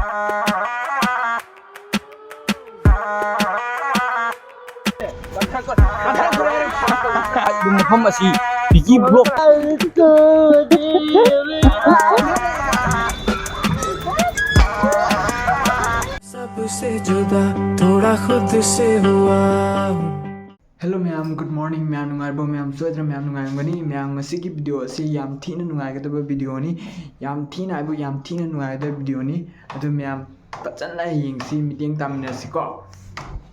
Yung mafam asi bigi blok सबसे जुदा थोड़ा खुद से हुआ Hello ma'am, good morning ma'am. Nungarbo ma'am, soidra ma'am nungarangani ma'am ngasigi video asi yam thina nungaigadaba video ni yam thina aibu yam thina nungaigadaba video ni adu ma'am pachanla yengsi meeting taminasi ko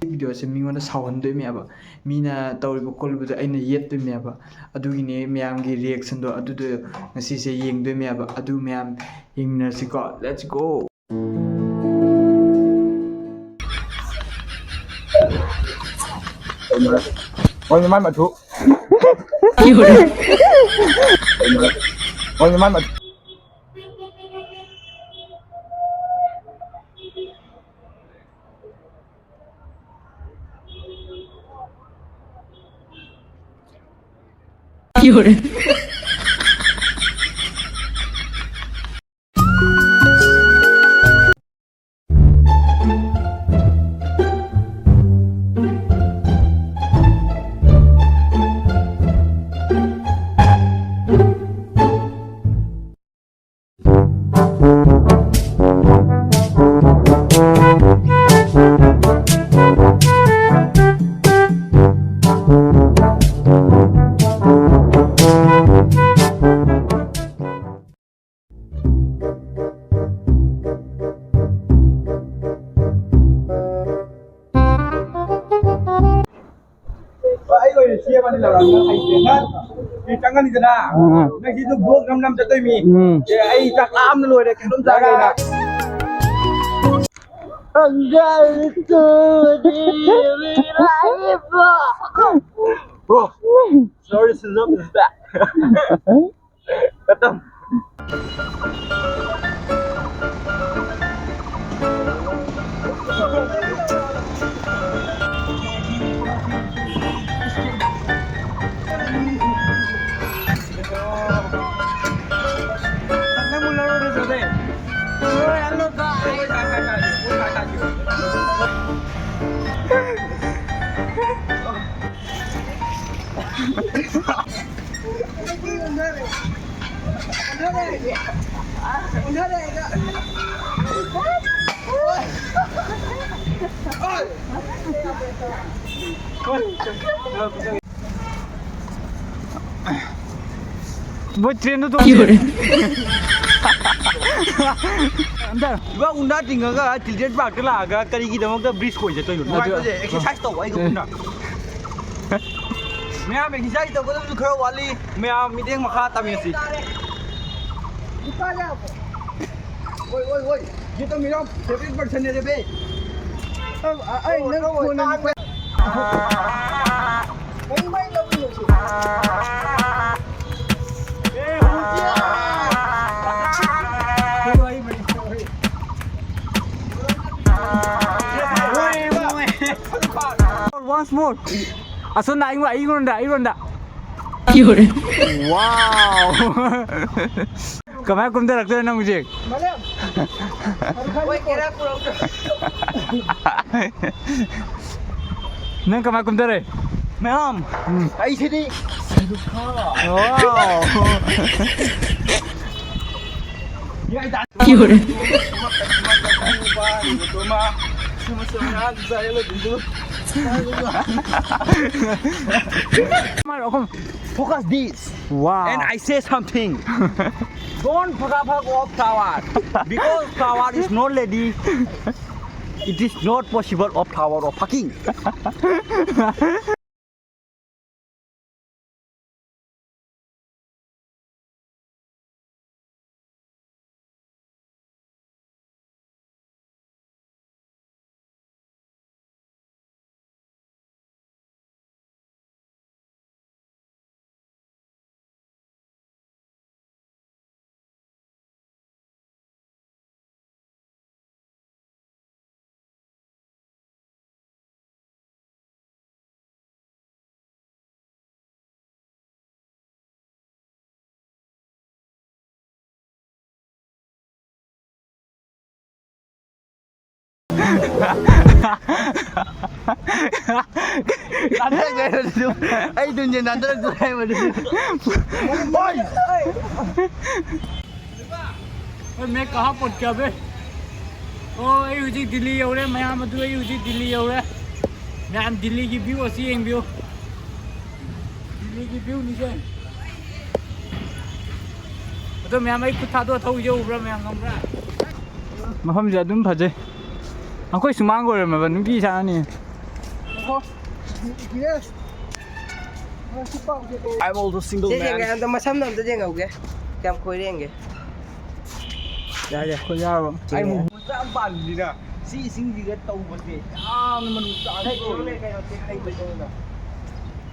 video se mingona sawhandoi me aba mina tawriba kolbuda aina yettoi me aba adugine ma'am gi reaction do adu do ngasi se yengdoi me aba adu ma'am yengminasi ko let's go. Ôi mai mà thuốc Ôi mai mà ai rồi chia mà đi là nó thành tiền hết thì chẳng có gì cả na này khi tôi buông 5 năm cho tôi mì thì ai chặt lam nó rồi để cái đống ra đây nè bro sorry to love is back Betul. वो train तो अंदर Gua unda tinggal ke children park ke lah ke kali kita mau ke bridge koi je tu. Wah tu je exercise tu ai gua unda. मैं आप exercise तो को तो खरो वाली मैं आप meeting में खाता मैं सी. ओए ओए ओए ये तो मेरा फेवरेट पर्सन है रे बे. आई नहीं फोन नहीं. मैं love you. once more asun na ironda wow kamay kumda rakte na mujhe nang kamay kumda re मैं हम ऐसे नहीं wow focus this wow and I say something don't phag off flower because flower is not lady it is not possible of flower of fucking Nanti gaya tu, ay dunia nanti tu ay mana? Boy, मैं कहाँ पहुँच गया बे ओ ये दिल्ली हो रहे मैं यहाँ मतलब ये दिल्ली हो रहे मैं हम दिल्ली की व्यू अच्छी है व्यू दिल्ली की व्यू नीचे तो मैं हमें कुछ था तो जो ऊपर मैं हम रहा मफम से तुम फजे हम कोई सुमांग हो रहे मैं बन की चाह नहीं I'm also single man. Anh tao mà sắm đâu tao chơi ngầu kìa, cầm khối đen kìa. Dạ dạ. कोई यार Ay mo sa ban ni na. Si sing di gat tau ba se. Ah naman sa Thấy chỗ này cái nào thấy hay vậy thôi nào.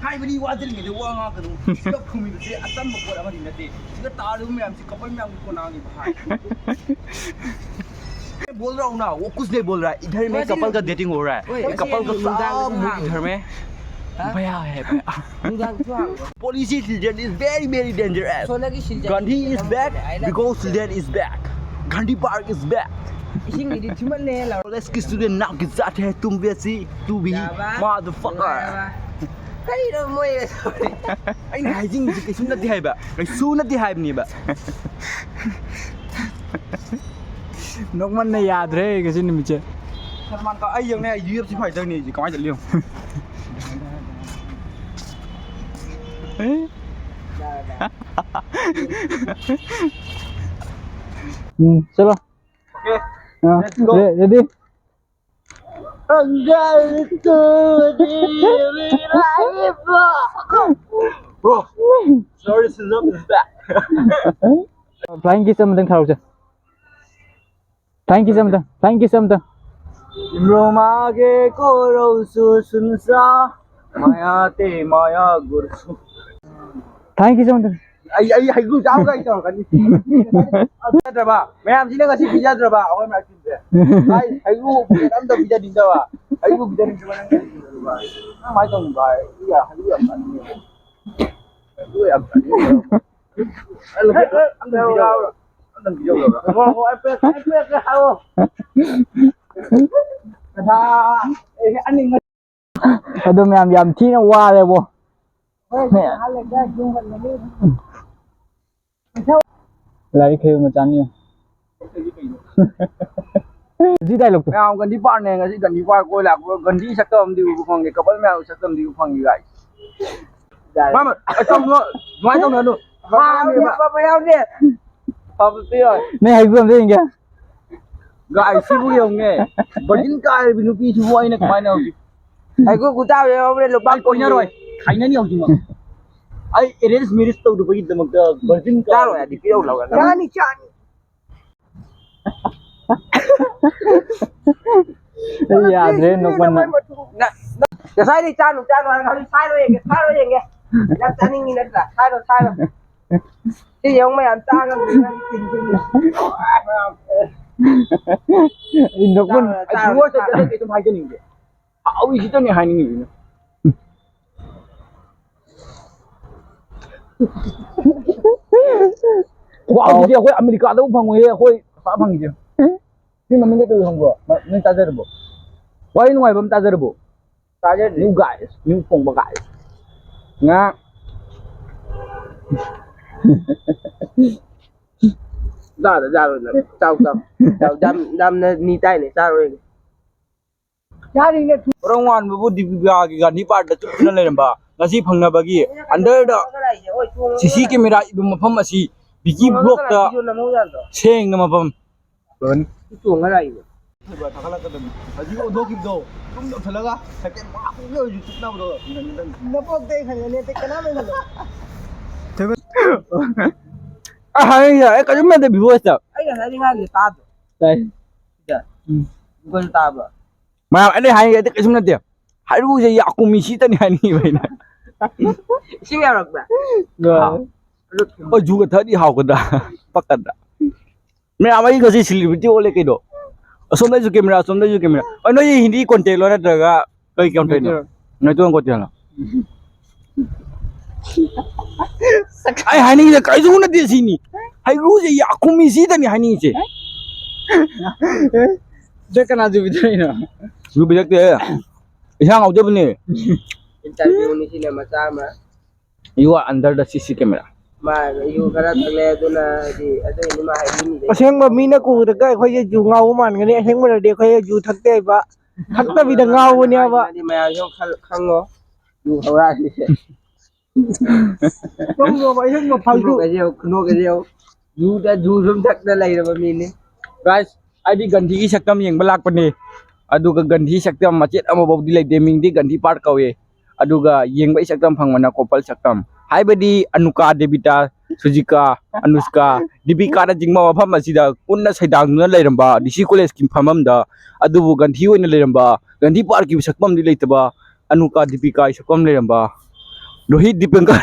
Hai ba ni wa dil ngi de wa nga ka no. Sila khumi se atam ba ko ama ni na te. Sila ta lu me am si couple me am ko na ni bhai. बोल रहा हूँ ना वो कुछ नहीं बोल रहा है इधर में कपल का डेटिंग हो रहा है कपल का सब इधर में भैया है police children is very dangerous Soalnya cái xin Gandhi is back because children is back Gandhi Park is back Xin đi cuma nè là. let's kiss to the now के साथ है तुम वैसी तू भी motherfucker Cái gì đâu mày. anh này hay chính cái số nát hay bạ cái số nát hay b니 bạ नोक मन ने याद रहे किसी ने मुझे Salman का आई ने UFC फाइटर नहीं जी कमाई चल लियो चलो okay let's go ready bro sorry to love is back flying kiss something thao chưa thank you something Imro mage koro su sunsa maya te maya gursu thank you something ai gu jam ga ito kan ada ba मैं am sini kasi pizza dra ba awai ma kin de ai gu am da pizza din da ba ai gu pizza din ba nang ba mai tong ba ya ai gu am kan ni gu am kan ni am da pizza am da pizza ba ho ai pe ka hawo ta ai anh ni अदो मैं हम याम थी ना वाह ले वो like है मचानी जी dialogue तो मैं गंदी पार ने ngasi gandi par koi la gandi sakam di u phang ge couple me sakam di u phang gi guys mama trong nó nói trong nó Ba bao nè. Papa Pio नहीं है गुम देंगे क्या guys si bu yong nge bagin ka binu pi chu wai na kamai na Ai của tao vậy không đây lục bang ko nya roi khai na ni hong ji ma ai erase miris to du bagi damak da virgin ka Tao rồi đi đâu lâu rồi. Chani chani. याद रहे नोक मन Cái sai đi chanu anh không sai rồi kìa. Làm chani nhìn đất là sai rồi. Chứ gì ông mày làm ta làm gì नोक मन ai duo sa da ke tum hai ke ni ge au ji to ni hai ni ni wow ji hoi america da u phang hoi hoi fa phang ji ni ma min ke tu hong bo min ta jar bo wai nu ai bam ta jar bo ta jar new guys new phong ba guys nga ra rồi là tao đâm ni tay này sao rồi. Rongwan bu dibya gi ga ni part da chu na le ba ngasi phangna ba gi under da CC camera ibu mafam asi bigi block da seng na mafam Tuồng cái này. ba thakala ka dam aji o do ki do tum do thalaga second ma ku yo youtube na do Nó có tay phải lên tay cái nào mới được. ai ya ka jum de bibo sta Ấy là đi ngang người ta. đây Có ta bro. ma ai le hai de ka jum na de hai ru je ya ku mi si ta ni hai ni bai na Xin chào được bạn. rồi o ju ga thadi haw ka da pakat da me amai ga si celebrity ole ke do som da ju camera oi no ye hindi content lo na daga kai content no no tu ko tiala ai hai ni kai ju na de si ni hai ru je ya ku mi si ta ni hai ni je ꯆꯦ ꯀꯅꯥ ꯖꯨꯕꯤꯗꯣꯏꯅꯣ ꯖꯨꯕꯤꯔꯛꯇꯦ ꯏꯁꯥꯡ ꯉꯥꯎꯖꯕꯅꯦ Interview ni sila masama. You are under the CC camera. Yung karat tagle doon na di ato ini mahirap. Asengba mina ko daga ako'y ju ngaw man ngani asengba na di ako'y ju thakte ba thakta bi da ngaw niya ba Di maya yung kango yung hawra siya. Tunggo ba asengba faltu Kuno kasi yung judum thakta lai na mini. Guys, ID ganti ki saktam yeng balak pani. Aduga ganti saktam macet ama bawdi lai deming di ganti part kawe. Aduga yeng ba saktam phangmana kopal saktam. Haibadi Anuka Debita Sujika Anuska Dibika da jingma wafam asida unna saidang na lairamba disi college ki phamam da adubu ganthi oina lairamba ganthi park ki sakpam di leitaba Anuka Dibika sakpam lairamba Rohit Dipankar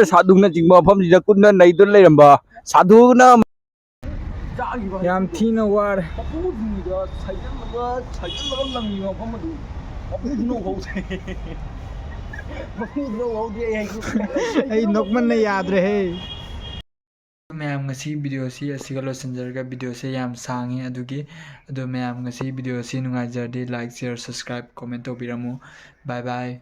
sadhuna jingma wafam sida kunna naidon lairamba sadhuna ꯌꯥꯝ ꯊꯤꯅ ꯋꯥꯔꯦ ꯑꯩ ꯅꯣꯛꯃꯟꯅ ꯌꯥꯗ꯭ꯔꯦꯍꯦ ꯃꯌꯥꯝ ꯉꯁꯤ ꯚꯤꯗꯤꯑꯣꯁꯤ ꯑꯁꯤꯒ ꯂꯣꯏꯁꯤꯟꯖꯔꯒ ꯚꯤꯗꯤꯑꯣꯁꯦ ꯌꯥꯝ ꯁꯥꯡꯉꯤ ꯑꯗꯣ ꯃꯌꯥꯝ ꯉꯁꯤ ꯚꯤꯗꯤꯑꯣꯁꯤ ꯅꯨꯡꯉꯥꯏꯖꯔꯗꯤ ꯂꯥꯏꯛ ꯁꯤꯌꯔ ꯁꯕꯁꯀ꯭ꯔꯥꯏꯕ ꯀꯣꯃꯦꯟ ꯇꯧꯕꯤꯔꯝꯃꯨ ꯕꯥꯏ ꯕꯥꯏ